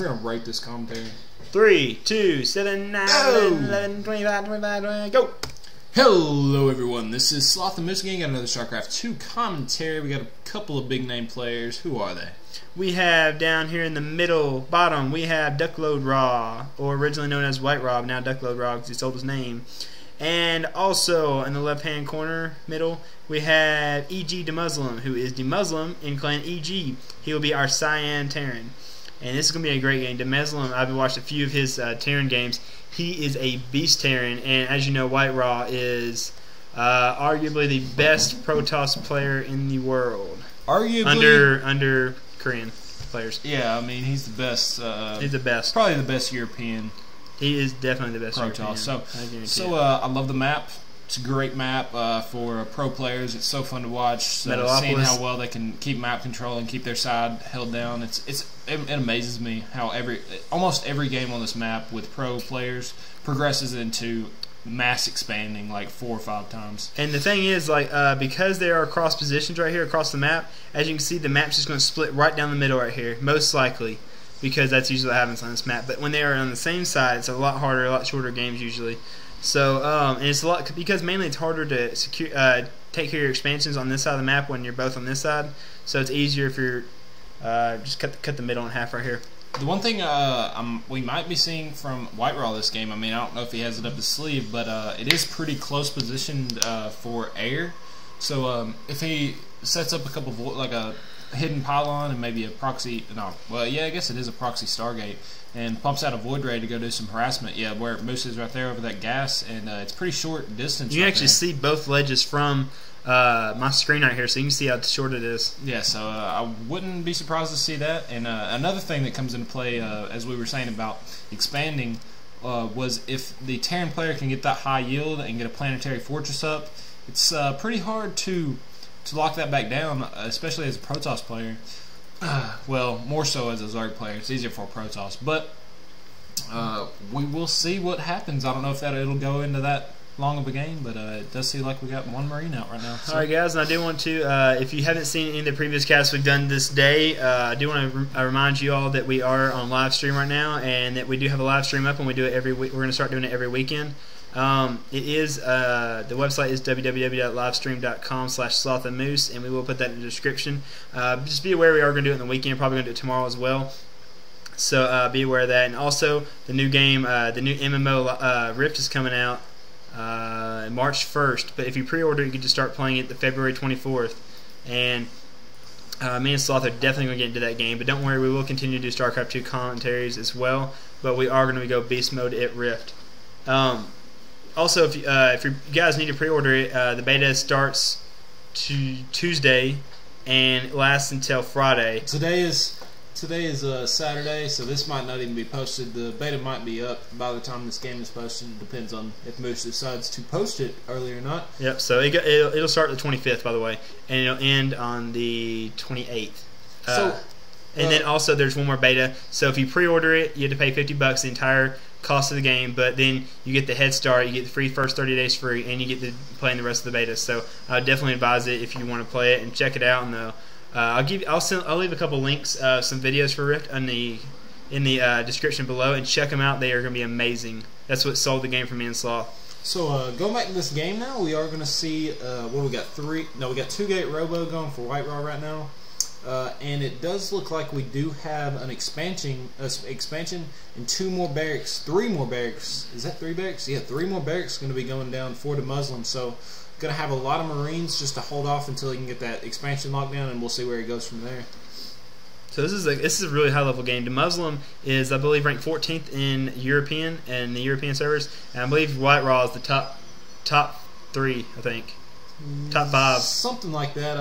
we're going to rate this commentary. 3, 2, 7, 9, 11, 25, 25, go! Hello everyone, this is SlothnMoose again. Got another StarCraft 2 commentary. We got a couple of big name players. Who are they? We have down here in the middle, bottom, we have DuckloadRa, or originally known as White Rob, now DuckloadRa because he sold his name. And also in the left hand corner, middle, we have EG Demuslim, who is Demuslim in clan EG. He will be our Cyan Terran. And this is going to be a great game. Demuslim, I've watched a few of his Terran games. He is a beast Terran, and as you know, White Raw is arguably the best Protoss player in the world. Arguably under Korean players. Yeah, I mean he's the best. He's the best. Probably the best European. He is definitely the best Protoss. European. I love the map. It's a great map for pro players. It's so fun to watch. Seeing how well they can keep map control and keep their side held down. It amazes me how almost every game on this map with pro players progresses into mass expanding like 4 or 5 times. And the thing is, like, because there are cross positions right here across the map, as you can see, the map's just going to split right down the middle right here, most likely, because that's usually what happens on this map. But when they are on the same side, it's a lot harder, a lot shorter games usually. So, and it's a lot because mainly it's harder to take care of your expansions on this side of the map when you're both on this side. So it's easier if you're just cut the middle in half right here. The one thing we might be seeing from White Raw this game, I mean, I don't know if he has it up his sleeve, but it is pretty close positioned for air. So if he sets up a couple of, like a hidden pylon and maybe a proxy, I guess it is a proxy Stargate, and pumps out a void ray to go do some harassment. Yeah, where Moose is right there over that gas, and it's pretty short distance. You can actually see both ledges from my screen right here, so you can see how short it is. Yeah, so I wouldn't be surprised to see that. And another thing that comes into play, as we were saying about expanding, was if the Terran player can get that high yield and get a planetary fortress up, it's pretty hard to lock that back down, especially as a Protoss player. Well, more so as a Zerg player. It's easier for a Protoss, but we will see what happens. I don't know if it'll go into that long of a game, but it does seem like we got one Marine out right now. So. Alright guys, and I do want to, if you haven't seen any of the previous casts we've done this day, I do want to remind you all that we are on live stream right now, and that we do have a live stream up, and we do it every week. We're going to start doing it every weekend. It is the website is www.livestream.com/SlothnMoose, and we will put that in the description. Just be aware we are going to do it in the weekend. Probably going to do it tomorrow as well. So be aware of that. And also the new game, the new MMO Rift is coming out March 1st. But if you pre-order, you can just start playing it the February 24th. And me and Sloth are definitely going to get into that game. But don't worry, we will continue to do StarCraft 2 commentaries as well. But we are going to go beast mode at Rift. Also, if you guys need to pre-order it, the beta starts Tuesday and lasts until Friday. Today is Saturday, so this might not even be posted. The beta might be up by the time this game is posted. It depends on if Moose decides to post it early or not. Yep. So it'll start the 25th, by the way, and it'll end on the 28th. And then also there's one more beta. So if you pre-order it, you have to pay $50 the entire cost of the game, but then you get the head start, you get the free first 30 days free, and you get to play in the rest of the beta. So I would definitely advise it if you want to play it and check it out. And I'll leave a couple links, some videos for Rift in the description below, and check them out. They are going to be amazing. That's what sold the game for me and Sloth. So going back to this game now, we are going to see what we got. We got 2-gate Robo going for White Raw right now. And it does look like we do have an expansion and 2 more barracks, 3 more barracks. Is that 3 barracks? Yeah, 3 more barracks going to be going down for Demuslim. So going to have a lot of Marines just to hold off until he can get that expansion locked down, and we'll see where he goes from there. So this is a really high level game. Demuslim is, I believe, ranked 14th in European and the European servers, and I believe White Raw is the top 3, I think. Top 5. Something like that.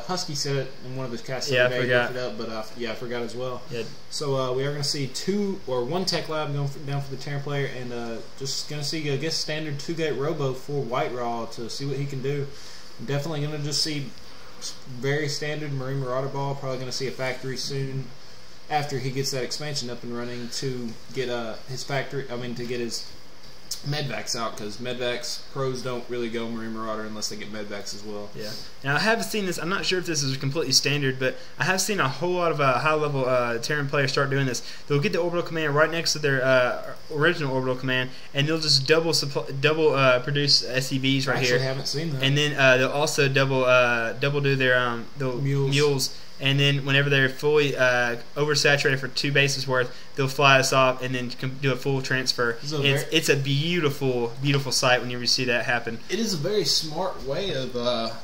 Husky said it in one of his casts. Yeah, I forgot. It up, but I forgot as well. Yeah. So we are going to see 1 tech lab going down for the Terran player, and just going to see, I guess, standard 2-gate Robo for White Raw to see what he can do. Definitely going to just see very standard Marine Marauder Ball. Probably going to see a factory soon after he gets that expansion up and running to get his factory. I mean, to get his medvacs out, because medvacs pros don't really go Marine Marauder unless they get medvacs as well. Yeah. Now I have seen this. I'm not sure if this is completely standard, but I have seen a whole lot of high-level Terran players start doing this. They'll get the orbital command right next to their original orbital command, and they'll just double produce SCVs right I here. actually haven't seen that. And then they'll also double do their mules. And then whenever they're fully oversaturated for 2 bases worth, they'll fly us off and then do a full transfer. It's a beautiful, beautiful sight whenever you see that happen. It is a very smart way of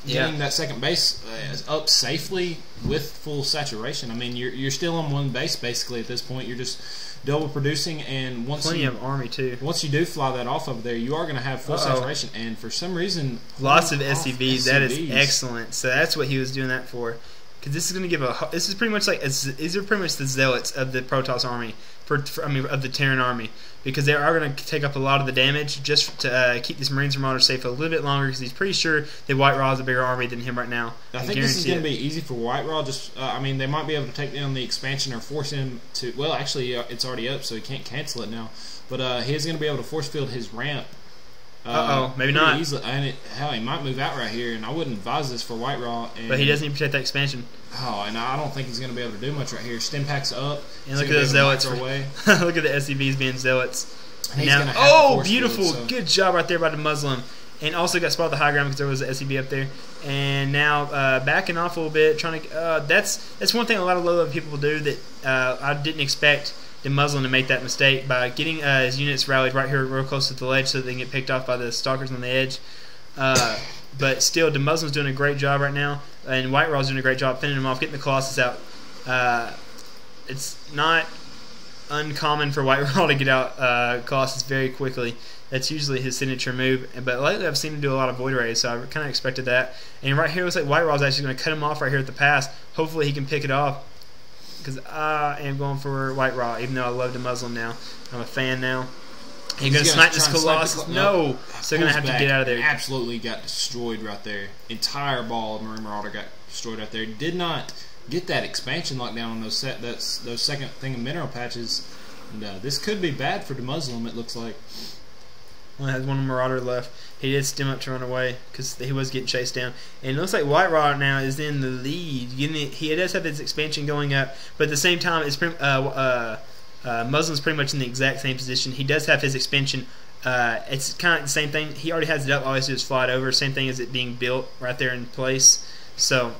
getting that second base up safely with full saturation. I mean, you're still on one base basically at this point. You're just double producing, and plenty of army too. Once you do fly that off over there, you are going to have full saturation. And for some reason, lots of SCVs. That is excellent. So that's what he was doing that for. Because this is going to give this is pretty much like these are pretty much the zealots of the Protoss army, of the Terran army, because they are going to take up a lot of the damage just to keep these Marines and Marauders safe a little bit longer. Because he's pretty sure that White Raw is a bigger army than him right now. I think this is going to be easy for White Raw. Just I mean, they might be able to take down the expansion or force him to. Well, actually, it's already up, so he can't cancel it now. But he's going to be able to force field his ramp. Maybe not. Easily. And hell, he might move out right here, and I wouldn't advise this for White Raw. But he doesn't even protect that expansion. Oh, and I don't think he's going to be able to do much right here. Stim packs up. And look at those zealots. Look at the SCVs being zealots. Now, beautiful. Good job right there by the Muslim. And also got spotted the high ground because there was an SCV up there. And now backing off a little bit, trying to. That's one thing a lot of low-level people will do that I didn't expect the Muslim to make that mistake by getting his units rallied right here real close to the ledge so that they can get picked off by the stalkers on the edge. But still, the Muslim's doing a great job right now, and White Raw's doing a great job fending them off, getting the Colossus out. It's not uncommon for White Raw to get out Colossus very quickly. That's usually his signature move. But lately I've seen him do a lot of Void Rays, so I kind of expected that. And right here, it looks like White Raw's actually going to cut him off right here at the pass. Hopefully he can pick it off, because I am going for White Raw, even though I love the Muslim now. I'm a fan now. He's going to snipe this Colossus. No! So they're going to have to get out of there. Absolutely got destroyed right there. Entire ball of Marine Marauder got destroyed right there. Did not get that expansion lockdown on those second thing of mineral patches. And this could be bad for the Muslim, it looks like. Only has one Marauder left. He did stem up to run away because he was getting chased down. And it looks like White Raw now is in the lead. He does have his expansion going up, but at the same time, it's Muslim's pretty much in the exact same position. He does have his expansion. It's kind of the same thing. He already has it up. All he has to do is fly it over. Same thing as it being built right there in place. So,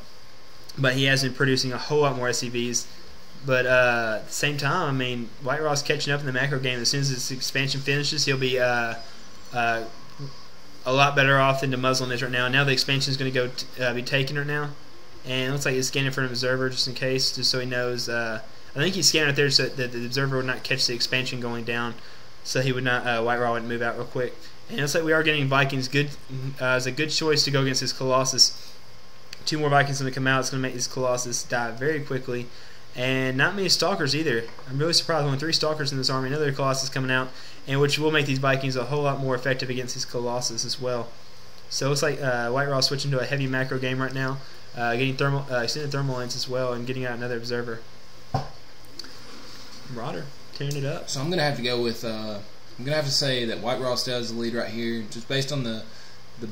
but he has been producing a whole lot more SCVs. But at the same time, I mean, White Raw's catching up in the macro game. As soon as his expansion finishes, he'll be a lot better off than the Muslim is right now. Now the expansion is going to be taken right now. And it looks like he's scanning for an observer just in case, just so he knows. I think he's scanning it there so that the observer would not catch the expansion going down, so he would not. White Raw wouldn't move out real quick. And it looks like we are getting Vikings. Good, it's a good choice to go against this Colossus. 2 more Vikings going to come out. It's going to make this Colossus die very quickly. And not many Stalkers either. I'm really surprised. Only 3 Stalkers in this army. Another Colossus coming out, and which will make these Vikings a whole lot more effective against these Colossus as well. So it looks like White Raw switching to a heavy macro game right now, getting extended thermal lens as well, and getting out another observer. Marauder tearing it up. So I'm gonna have to go with. I'm gonna have to say that White Raw still has the lead right here, just based on the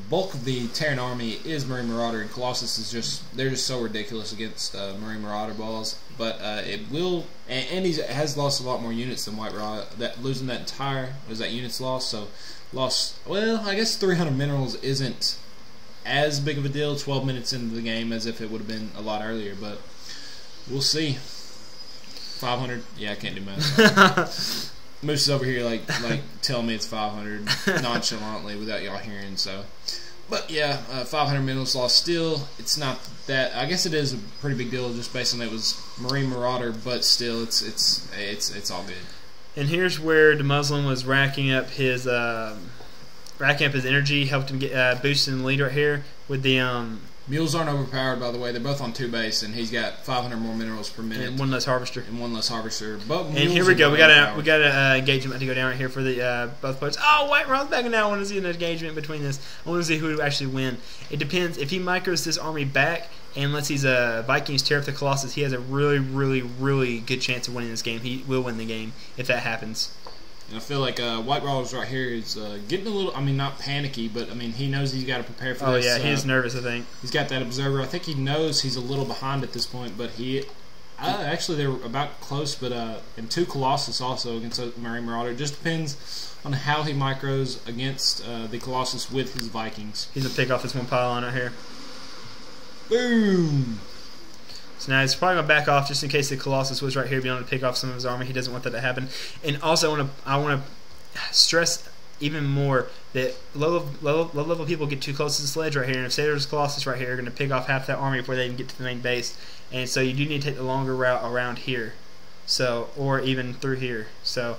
bulk of the Terran army is Marine Marauder, and Colossus is they're just so ridiculous against Marine Marauder balls. But it will, and he has lost a lot more units than White Raw. That losing that entire was that units lost. So lost. Well, I guess 300 minerals isn't as big of a deal 12 minutes into the game as if it would have been a lot earlier. But we'll see. 500. Yeah, I can't do math. Moose is over here like telling me it's 500 nonchalantly without y'all hearing. So, but yeah, 500 minerals lost. Still, it's not that. I guess it is a pretty big deal just based on it was Marine Marauder, but still, it's all good. And here's where the Muslim was racking up his energy, helped him get boosted in the lead right here with the mules aren't overpowered, by the way. They're both on 2 base, and he's got 500 more minerals per minute. And 1 less harvester. But and here we go. We got an engagement to go down right here for the both players. Oh, White Raw's backing out. I want to see an engagement between this. I want to see who would actually win. It depends. If he micros this army back and lets these Vikings tear up the Colossus, he has a really, really, really good chance of winning this game. He will win the game if that happens. And I feel like White Raw's right here is getting a little, I mean, not panicky, but I mean, he knows he's got to prepare for this. Oh, yeah, he's nervous, I think. He's got that observer. I think he knows he's a little behind at this point, but actually, they're about close, but and 2 Colossus also against the Marine Marauder. It just depends on how he micros against the Colossus with his Vikings. He's going to pick off this one pylon right here. Boom! So now he's probably going to back off just in case the Colossus was right here, be able to pick off some of his army. He doesn't want that to happen. And also, I want to stress even more that low level people get too close to the sledge right here, and if say there's Colossus right here, they're going to pick off half that army before they even get to the main base. And so you do need to take the longer route around here, or even through here. So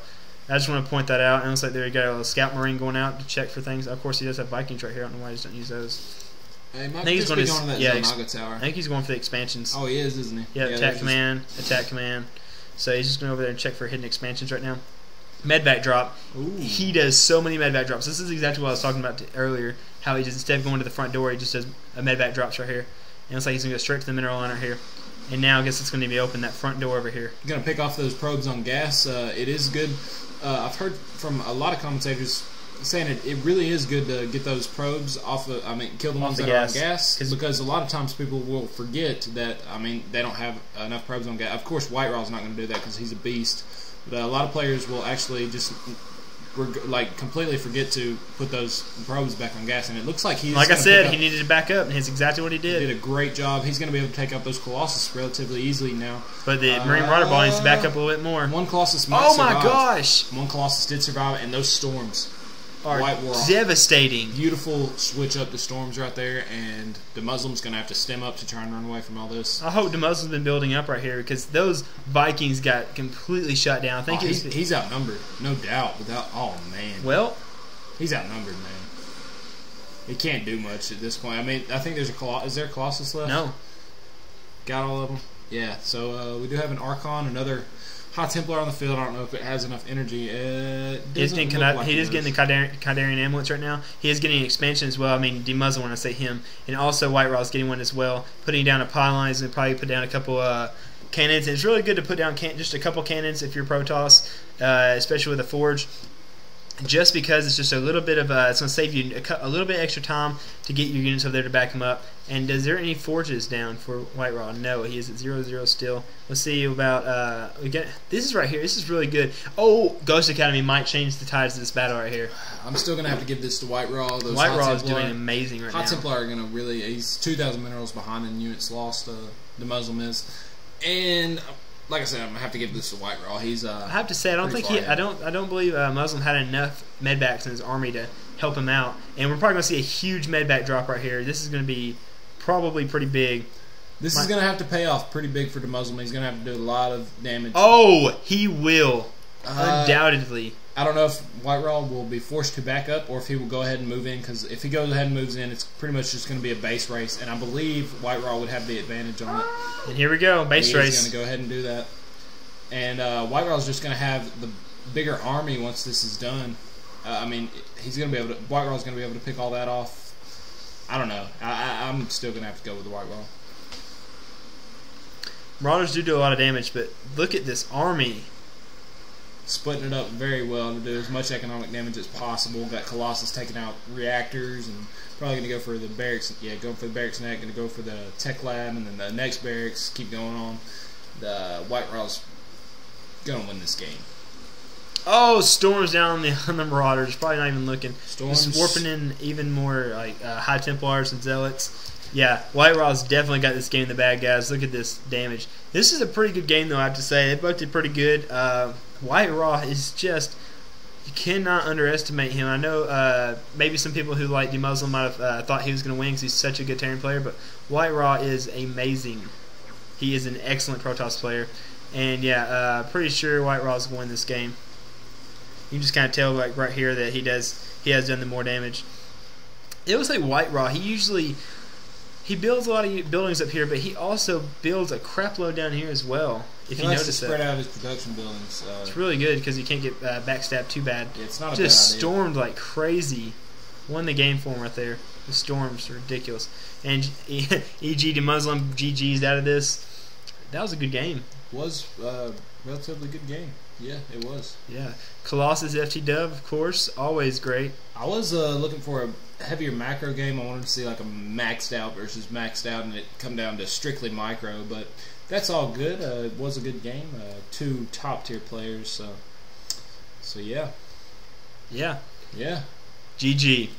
I just want to point that out. And it looks like there you go, a scout marine going out to check for things. Of course, he does have Vikings right here. I don't know why he just don't use those. I think he's going to that Zelnaga tower. I think he's going for the expansions. Oh, he is, isn't he? Yeah, attack command. So he's just going over there and check for hidden expansions right now. Medvac drop. Ooh. He does so many medvac drops. This is exactly what I was talking about earlier. How he just, instead of going to the front door, he just does a medvac drops right here. And it's like he's going to go straight to the mineral line right here. And now I guess it's going to be open, that front door over here. Going to pick off those probes on gas. It is good. I've heard from a lot of commentators saying it really is good to get those probes off of, kill the ones that are on gas, because a lot of times people will forget that, they don't have enough probes on gas. Of course, White Raw's not going to do that because he's a beast, but a lot of players will actually just completely forget to put those probes back on gas, and it looks like he's, like I said, he needed to back up, and that's exactly what he did. He did a great job. He's going to be able to take out those Colossus relatively easily now. But the Marine Marauder ball needs to back up a little bit more. One Colossus might survive. Oh my gosh! One Colossus did survive, and those storms are devastating. Beautiful switch up the storms right there, and the Muslim's going to have to stem up to try and run away from all this. I hope the Muslim's been building up right here, because those Vikings got completely shut down. I think he's outnumbered, no doubt. Oh man, well, he's outnumbered, man. He can't do much at this point. I think there's is there a Colossus left? No. Got all of them? Yeah. So we do have an Archon, another High Templar on the field. I don't know if it has enough energy. He is getting the Kydarian amulets right now. He is getting an expansion as well. Demuslim when I say him. And also White Raw's getting one as well. Putting down a pylon is going to probably put down a couple cannons. And it's really good to put down just a couple cannons if you're Protoss, especially with a Forge. Just because it's just a little bit of it's going to save you a little bit extra time to get your units over there to back him up. And is there any forges down for White Raw? No, he is at 0-0 still. Let's see about this is right here. This is really good. Oh, Ghost Academy might change the tides of this battle right here. I'm still going to have to give this to White Raw. White Raw is doing amazing right now. High Templar are going to really. He's 2,000 minerals behind in units lost. The Muslim is, and like I said, I'm gonna have to give this to White Raw. He's I have to say I don't believe Muslim had enough medbacks in his army to help him out, and we're probably gonna see a huge medback drop right here. This is gonna be probably pretty big. This is gonna have to pay off pretty big for the Muslim. He's gonna have to do a lot of damage. Oh, he will undoubtedly. I don't know if White Raw will be forced to back up or if he will go ahead and move in, because if he goes ahead and moves in, it's pretty much just going to be a base race, and I believe White Raw would have the advantage on it. And here we go, base race. He's going to go ahead and do that. And White Raw is just going to have the bigger army once this is done. He's going to be able to. White Raw is going to be able to pick all that off. I don't know. I'm still going to have to go with the White Raw. Marauders do a lot of damage, but look at this army. Splitting it up very well to do as much economic damage as possible. Got Colossus taking out reactors, and probably going to go for the barracks. Yeah, going for the barracks neck. Going to go for the tech lab, and then the next barracks. Keep going on. The White Raw's going to win this game. Oh, storms down on the Marauders. Probably not even looking. Storms. Just warping in even more High Templars and Zealots. Yeah, White Raw's definitely got this game in the bag, guys. Look at this damage. This is a pretty good game, though, I have to say. They both did pretty good. White Raw is just, you cannot underestimate him. I know maybe some people who like Demuslim might have thought he was going to win because he's such a good Terran player, but White Raw is amazing. He is an excellent Protoss player. And yeah, pretty sure White Raw is going to win this game. You can just kind of tell right here that he has done the more damage. It looks like White Raw, he builds a lot of buildings up here, but he also builds a crap load down here as well. If you notice that, spread out his production buildings. It's really good because you can't get backstabbed too bad. Yeah, it's not just stormed like crazy. Won the game for him right there. The storms are ridiculous. And EG Demuslim GG's out of this. That was a good game. Was a relatively good game. Yeah, it was. Yeah. Colossus FT Dub, of course, always great. I was looking for a heavier macro game. I wanted to see like a maxed out versus maxed out, and it come down to strictly micro. But that's all good. It was a good game. 2 top tier players. So yeah. Yeah. Yeah. GG.